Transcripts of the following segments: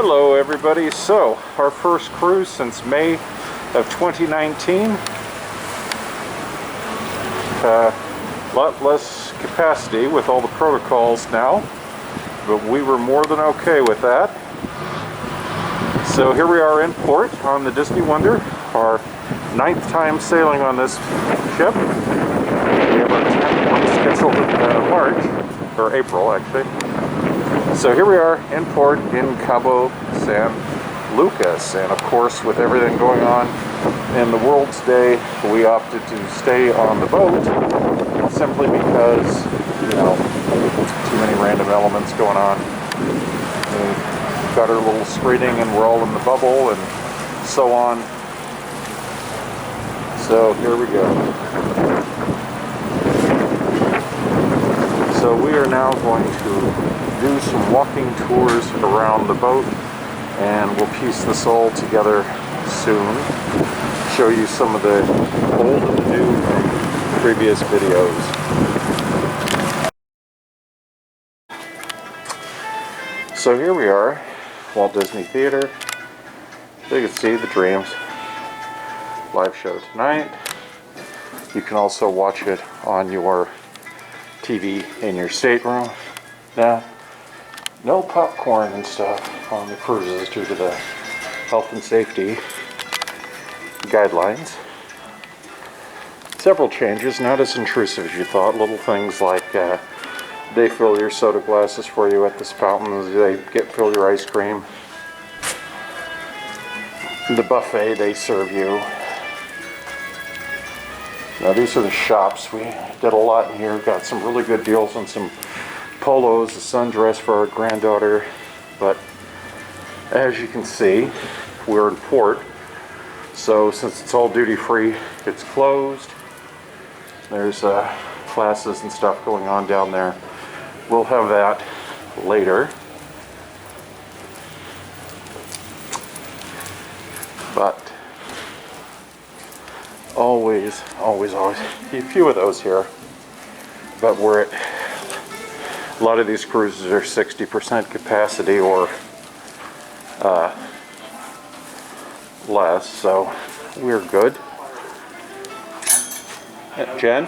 Hello everybody. So our first cruise since May of 2019. A lot less capacity with all the protocols now, but we were more than okay with that. So here we are in port on the Disney Wonder, our 9th time sailing on this ship. We have our 10th one scheduled in March, or April actually. So here we are in port in Cabo San Lucas, and of course with everything going on in the World's Day, we opted to stay on the boat simply because, you know, too many random elements going on. We've got our little screening and we're all in the bubble and so on. So here we go. So we are now going to do some walking tours around the boat, and we'll piece this all together soon. Show you some of the old and new from previous videos. So here we are, Walt Disney Theater. You can see the Dreams live show tonight. You can also watch it on your TV in your stateroom. Now, no popcorn and stuff on the cruises due to the health and safety guidelines. Several changes, not as intrusive as you thought. Little things like they fill your soda glasses for you at the fountains, they fill your ice cream. The buffet they serve you. Now these are the shops. We did a lot in here, got some really good deals on some polos, a sundress for our granddaughter, but as you can see, we're in port, so since it's all duty-free, it's closed. There's classes and stuff going on down there. We'll have that later, but always a few of those here, but we're at a lot of these cruises are 60% capacity or less, so we're good. Jen?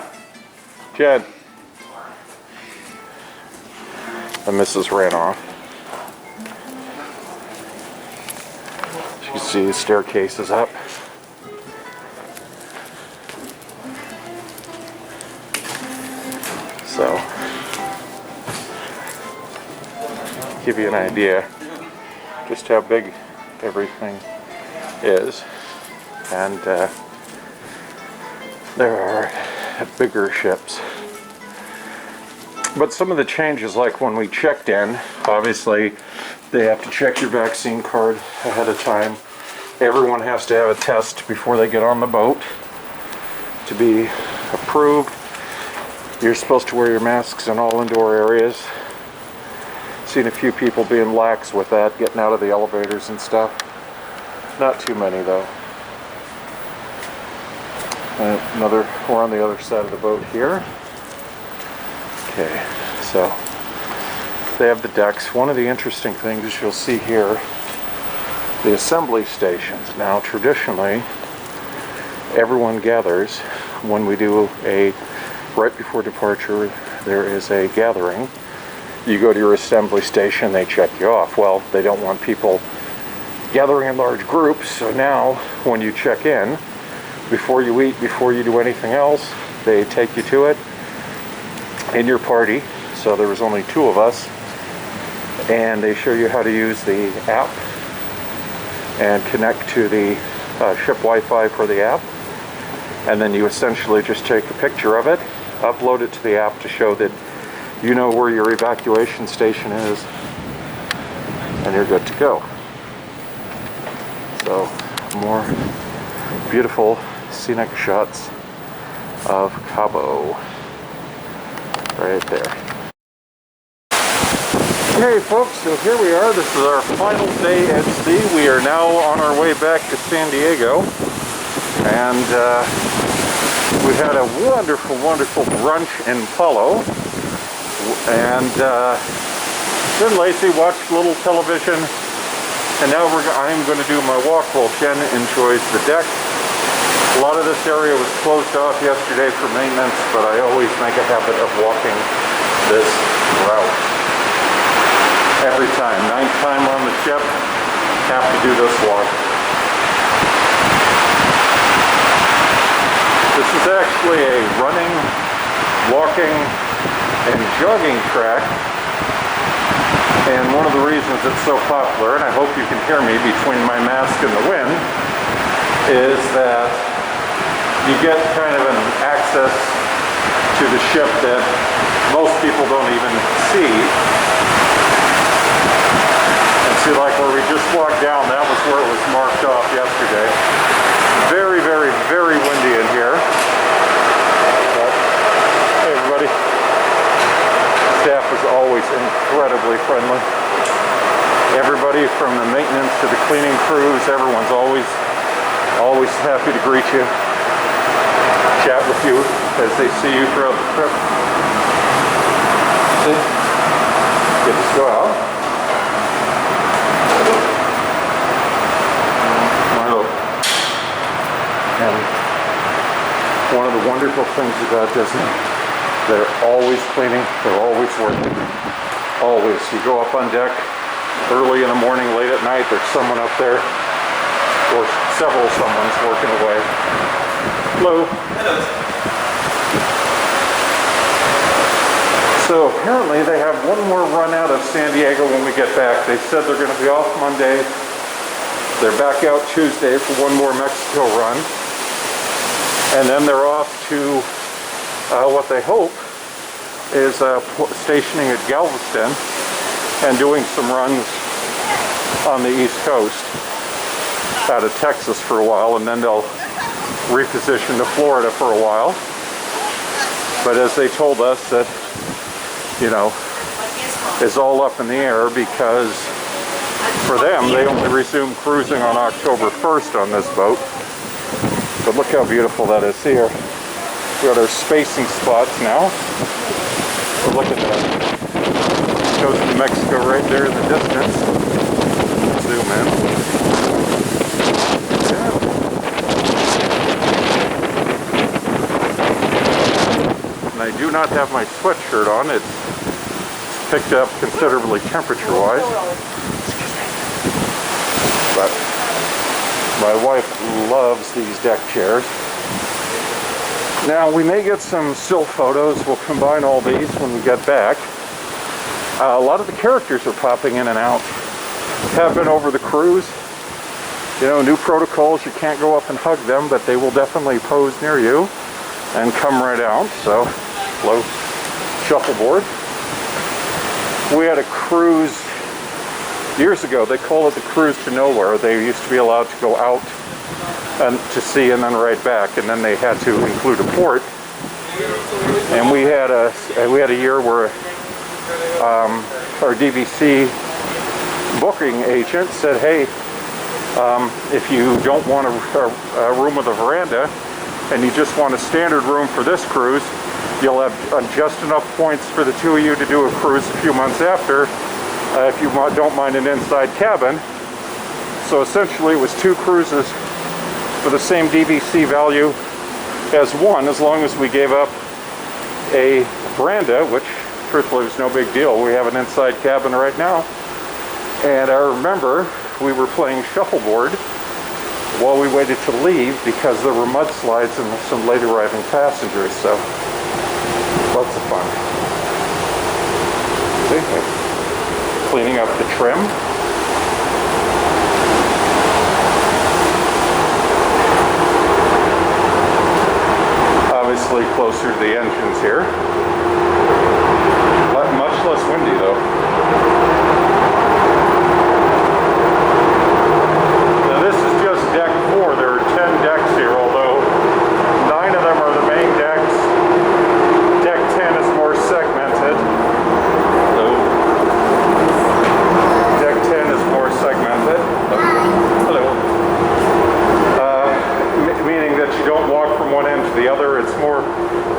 The missus ran off. As you can see, the staircase is up. So, give you an idea just how big everything is, and there are bigger ships. But some of the changes, like when we checked in, obviously they have to check your vaccine card ahead of time. Everyone has to have a test before they get on the boat to be approved. You're supposed to wear your masks in all indoor areas. Seen a few people being lax with that, getting out of the elevators and stuff. Not too many though. We're on the other side of the boat here. Okay, so they have the decks. One of the interesting things you'll see here, the assembly stations. Now traditionally, everyone gathers when we do right before departure, there is a gathering. You go to your assembly station, they check you off. Well, they don't want people gathering in large groups, so now when you check in, before you eat, before you do anything else, they take you to it in your party. So there was only 2 of us, and they show you how to use the app and connect to the ship Wi-Fi for the app, and then you essentially just take a picture of it, upload it to the app to show that you know where your evacuation station is, and you're good to go. So, more beautiful scenic shots of Cabo right there. Okay folks, so here we are. This is our final day at sea. We are now on our way back to San Diego, and we had a wonderful brunch in Palo, and then Lacey watched a little television And now I'm going to do my walk while Jen enjoys the deck. A lot of this area was closed off yesterday for maintenance, but I always make a habit of walking this route. Every time. 9th time on the ship, have to do this walk. This is actually a running, walking, and jogging track. And one of the reasons it's so popular, and I hope you can hear me between my mask and the wind, is that you get kind of an access to the ship that most people don't even see. And see, like where we just walked down, that was where it was marked off yesterday. Very, very, very windy in here. But, hey everybody. Staff is always incredibly friendly. Everybody from the maintenance to the cleaning crews, everyone's always happy to greet you, chat with you as they see you throughout the trip. See? Get to go out. And one of the wonderful things about Disney, they're always cleaning, they're always working. Always. You go up on deck early in the morning, late at night, there's someone up there, or several someone's working away. Hello. Hello. So apparently they have one more run out of San Diego when we get back. They said they're going to be off Monday. They're back out Tuesday for one more Mexico run. And then they're off to what they hope is stationing at Galveston and doing some runs on the East Coast out of Texas for a while, and then they'll reposition to Florida for a while. But as they told us, that, you know, is all up in the air because for them, they only resume cruising on October 1st on this boat. But look how beautiful that is here. We got our spacing spots now. But look at that. Goes to Mexico right there in the distance. Zoom in. Yeah. And I do not have my sweatshirt on. It's picked up considerably temperature-wise. But my wife loves these deck chairs. Now, we may get some still photos. We'll combine all these when we get back. A lot of the characters are popping in and out. Have been over the cruise. You know, new protocols, you can't go up and hug them, but they will definitely pose near you and come right out. So, hello, shuffleboard. We had a cruise years ago. They call it the cruise to nowhere. They used to be allowed to go out and to sea and then right back, and then they had to include a port. And we had a year where our DVC booking agent said, hey, if you don't want a room with a veranda and you just want a standard room for this cruise, you'll have just enough points for the two of you to do a cruise a few months after, if you don't mind an inside cabin. So essentially it was two cruises for the same DVC value as one, as long as we gave up a veranda, which truthfully was no big deal. We have an inside cabin right now. And I remember we were playing shuffleboard while we waited to leave because there were mudslides and some late arriving passengers. So lots of fun. See, cleaning up the trim. Obviously closer to the engines here. Much less windy though. Now this is just deck 4. There are 10 decks here, although 9 of them are the main decks. Deck 10 is more segmented. So deck 10 is more segmented. Hello. Meaning that you don't walk from one end to the other. It's more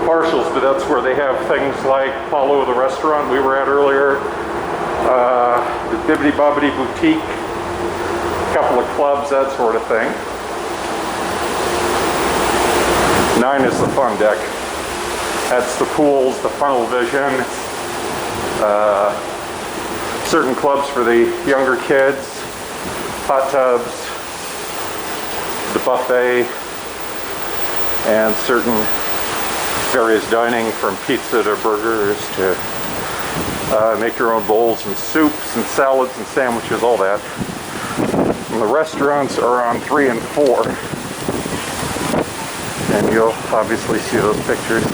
partials, but that's where they have things like Paulo, the restaurant we were at earlier, the Bibbidi Bobbidi Boutique, couple of clubs, that sort of thing. 9 is the fun deck. That's the pools, the funnel vision, certain clubs for the younger kids, hot tubs, the buffet, and certain various dining from pizza to burgers to make your own bowls and soups and salads and sandwiches, all that. And the restaurants are on 3 and 4. And you'll obviously see those pictures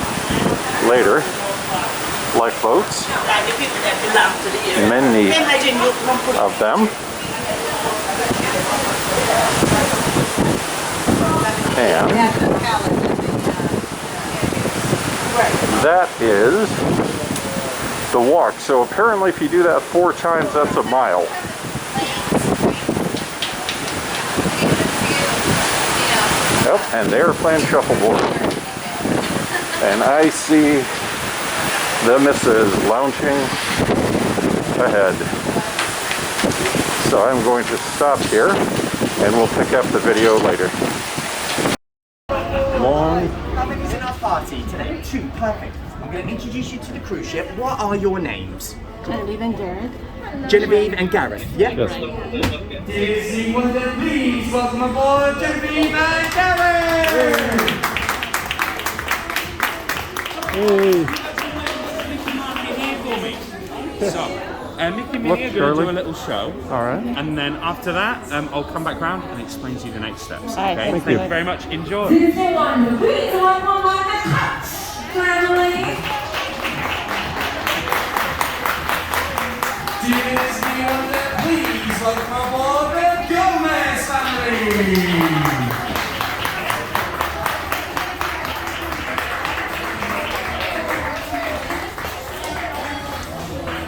later. Lifeboats. Many of them. And that is the walk. So apparently if you do that 4 times, that's a mile. Yep, and they're playing shuffleboard. And I see the missus lounging ahead. So I'm going to stop here and we'll pick up the video later. Long. How many is in our party today? 2, perfect. I'm going to introduce you to the cruise ship. What are your names? Genevieve and Garrett. Genevieve and Gareth, yeah? Yes. Disney Wonder, please welcome aboard Genevieve and Gareth! So, Mickey and Minnie are going to do a little show. All right. And then after that, I'll come back round and explain to you the next steps. All right, Okay? thank Thank you. you very much. Enjoy. Disney Wonder, please welcome aboard the family. Disney Wonder, please welcome aboard the Gomez family!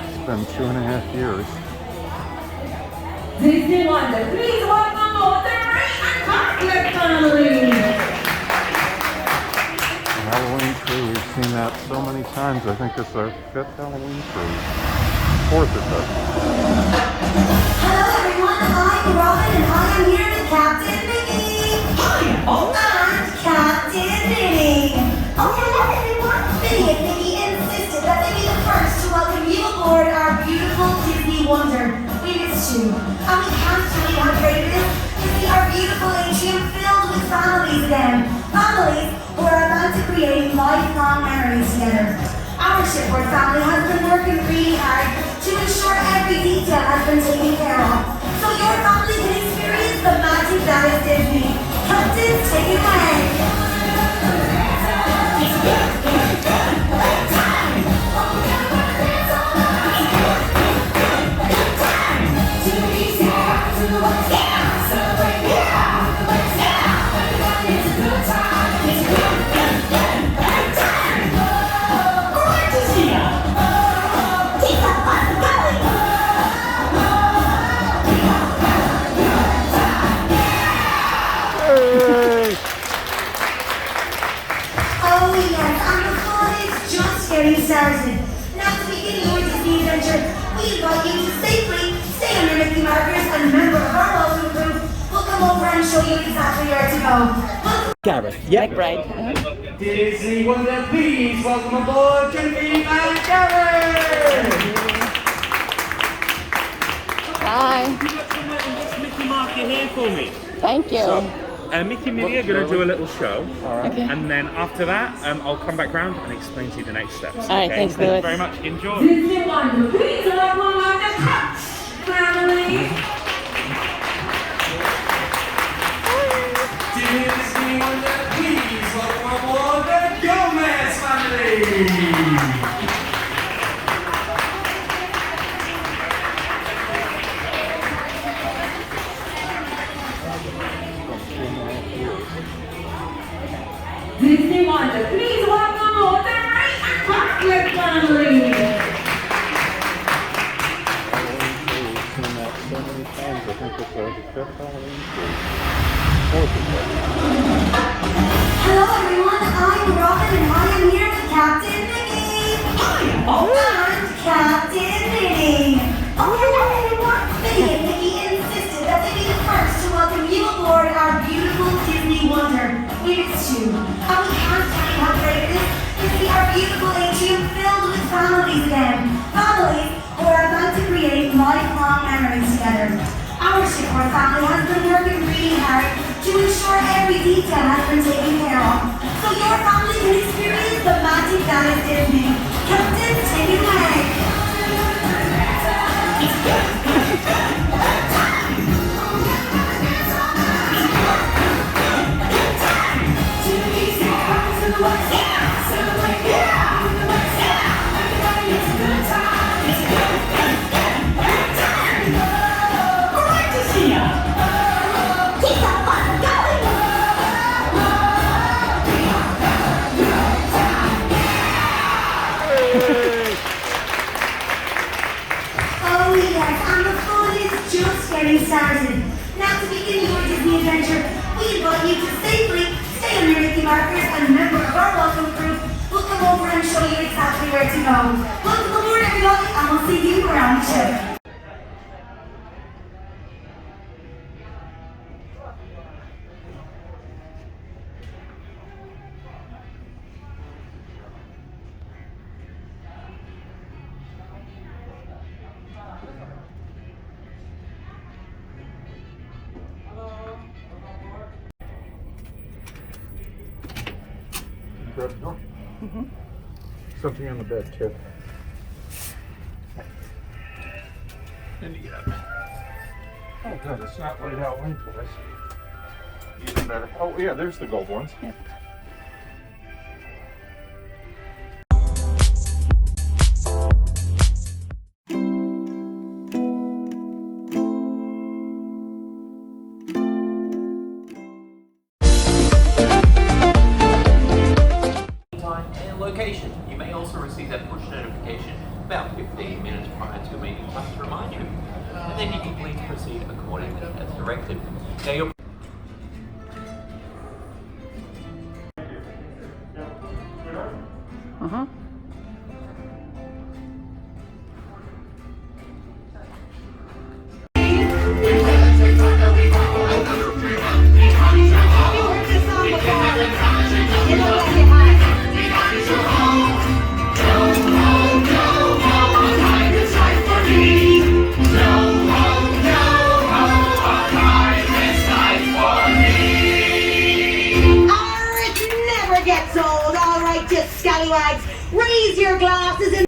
It's been 2.5 years. Disney Wonder, please welcome aboard the Ray and Bartlett family. The Halloween crew, we've seen that so many times. I think it's our 5th Halloween cruise. 4th or 5th. Hello everyone, I'm Robin and I am here with Captain Minnie. And Captain Minnie. Oh hello everyone. Minnie and Mickey insisted that they be the first to welcome you aboard our beautiful Disney Wonder. We missed you. And we can't believe how great it is to see our beautiful atrium filled with families again. Families who are about to create lifelong memories together. Our shipboard family has been working really hard to ensure every detail has been taken care of, so your family can experience the magic that is Disney. Captain, take it away. Oh yes, and the fun is just getting started. Now to begin your Disney adventure, we invite you to safely stay under Mickey markers, and a member of our welcome crew will come over and show you exactly where to go. Gareth, yeah? McBride. Disney Wonder, please welcome aboard Genevieve and Gareth! Hi. You got some Mickey marker here for me. Thank you. So, Mickey and Minnie are going to do a little show. Okay. And then after that, I'll come back round and explain to you the next steps. All right, thanks, Thank you Lewis. very much. Enjoy. Disney Wonder, please welcome aboard the family. Disney Wonder, please welcome aboard the Gomez family! Disney Wonder, please welcome aboard the Ray and Bartlett family. We've seen that so many times. I think it's our 5th Halloween cruise. 4th or 5th. Hello everyone, I'm Robin and I am here with Captain Minnie. And Captain Minnie. Oh hello everyone. Minnie and Mickey insisted that they be the first It's true. And we can't tell you how great it is to see our beautiful atrium filled with families again. Families who are about to create lifelong memories together. Our shipboard family has been working really hard to ensure every detail has been taken care of. So your family can experience the magic that is Disney. Captain, take it away. Oh yes, and the fun is just getting started. Now to begin your Disney adventure, we invite you to safely stay on your Mickey markers and a member of our welcome group will come over and show you exactly where to go. Welcome aboard everybody and we'll see you around the ship. Grab the door. Something on the bed too. And oh good, it's not laid out lengthwise. Even better. Oh yeah, there's the gold ones. Yep. And location. You may also receive that push notification about 15 minutes prior to your meeting time to remind you. And then you can please proceed accordingly as directed. Now you're Uh-huh. Gets old, all right, just scallywags. Raise your glasses and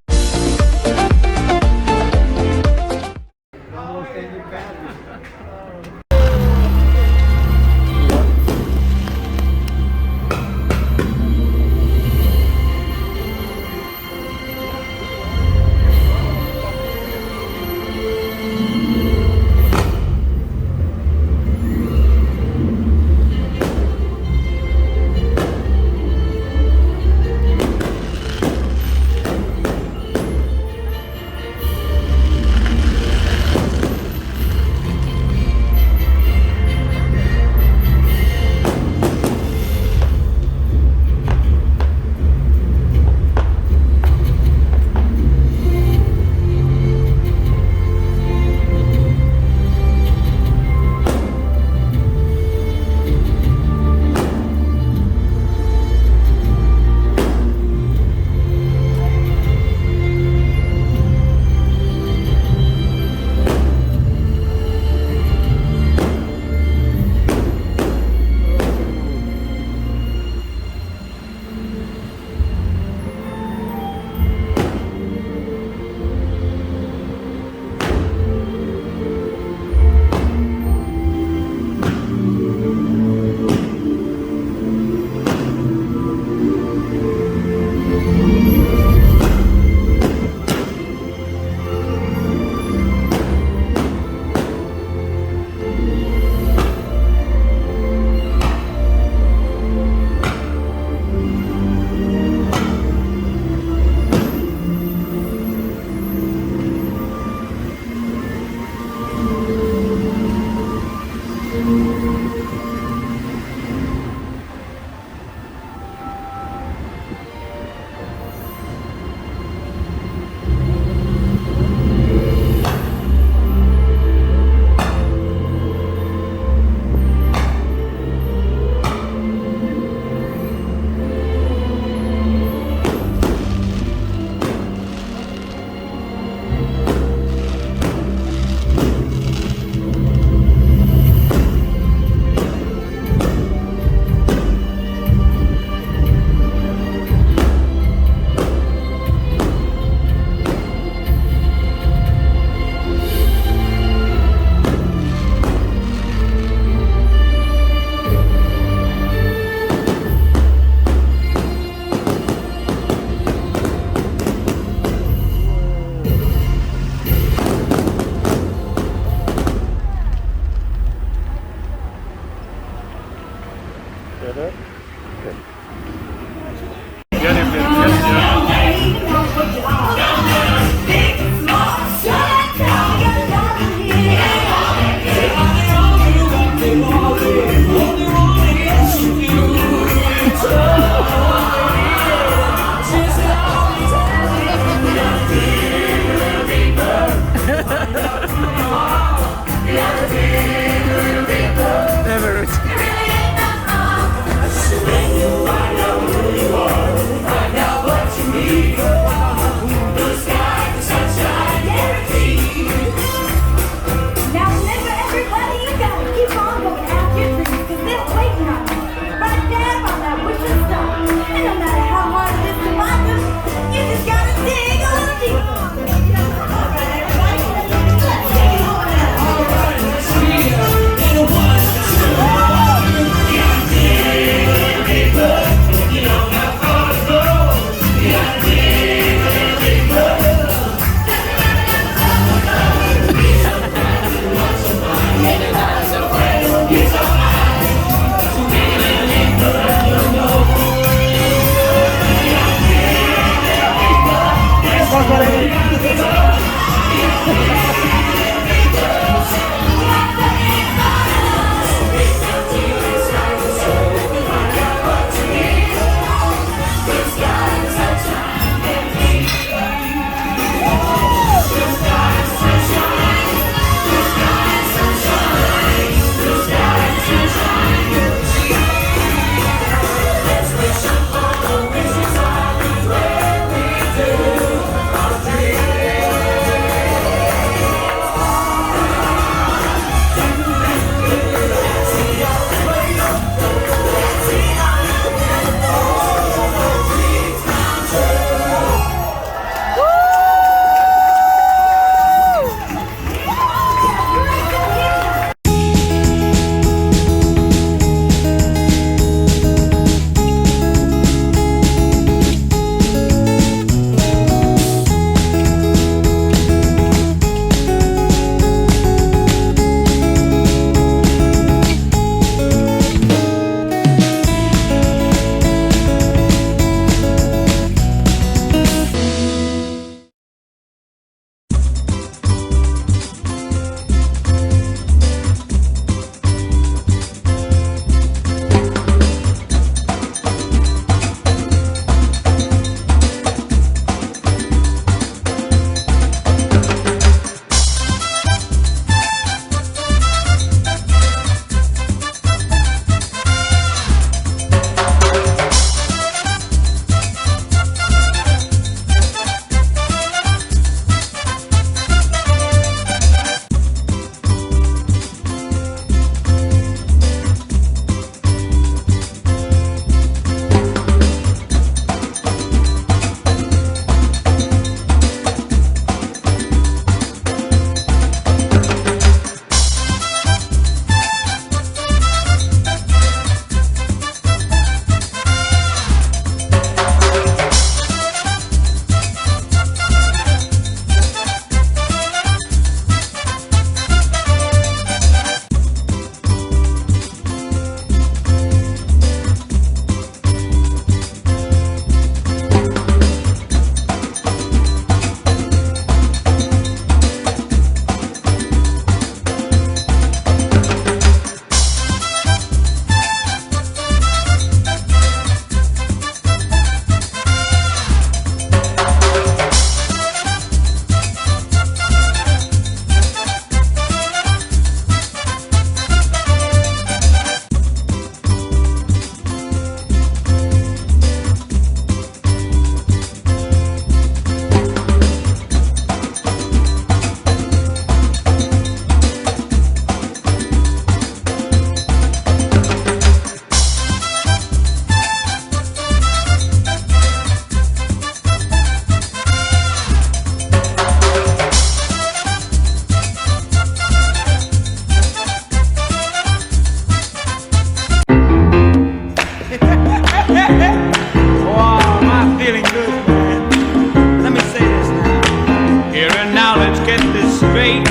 Wow, am I feeling good, man? Let me say this now. Here and now, let's get this straight.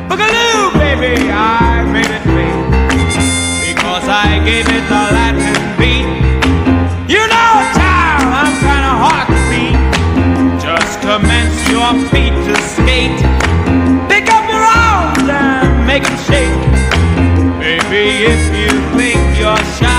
Boogaloo, baby, I made it great because I gave it the Latin beat. You know, child, I'm kinda hard to beat. Just commence your feet to skate. Pick up your arms and make them shake. Baby, if you think you're shy,